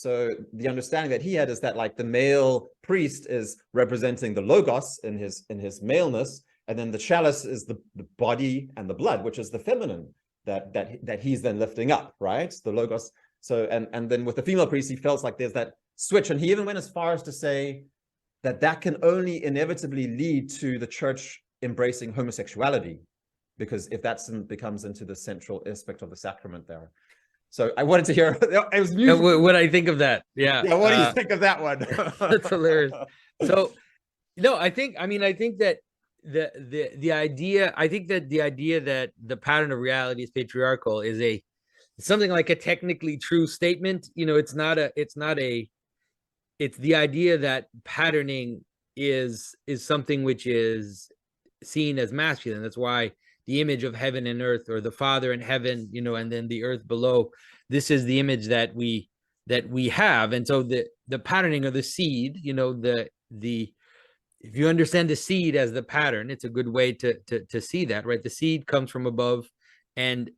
So the understanding that he had is that like the male priest is representing the logos in his maleness, and then the chalice is the body and the blood, which is the feminine that he's then lifting up, right? The logos. So and then with the female priest, he felt like there's that switch, and he even went as far as to say that can only inevitably lead to the church embracing homosexuality, because if that becomes into the central aspect of the sacrament there. So I wanted to hear it was what I think of that. Yeah. Yeah. What do you think of that one? That's hilarious. So, no, I think that the idea, that the pattern of reality is patriarchal is something like a technically true statement. It's the idea that patterning is something which is seen as masculine. That's why the image of heaven and earth, or the Father in heaven, and then the earth below, this is the image that we have. And so the patterning of the seed, if you understand the seed as the pattern, it's a good way to see that, right? The seed comes from above and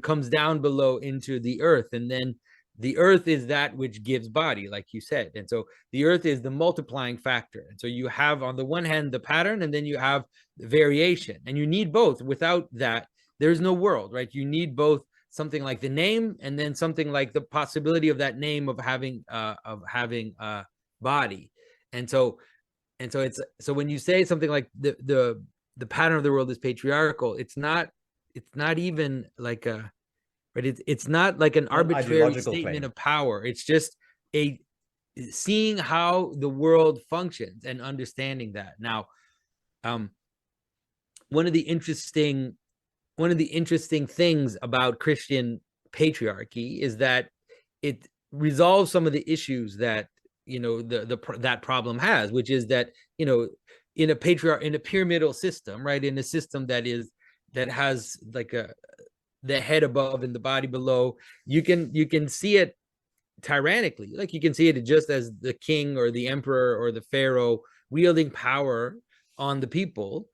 comes down below into the earth, and then the earth is that which gives body, like you said. And so the earth is the multiplying factor. And so you have on the one hand the pattern, and then you have the variation, and you need both. Without that, there's no world, right? You need both, something like the name, and then something like the possibility of that name of having body. And so when you say something like the pattern of the world is patriarchal, it's not even like a, right? It's not like an arbitrary statement of power. It's just seeing how the world functions and understanding that. Now, one of the interesting things about Christian patriarchy is that it resolves some of the issues that that problem has, which is that in a pyramidal system, right, in a system that has like the head above and the body below, you can see it tyrannically. Like you can see it just as the king or the emperor or the pharaoh wielding power on the people,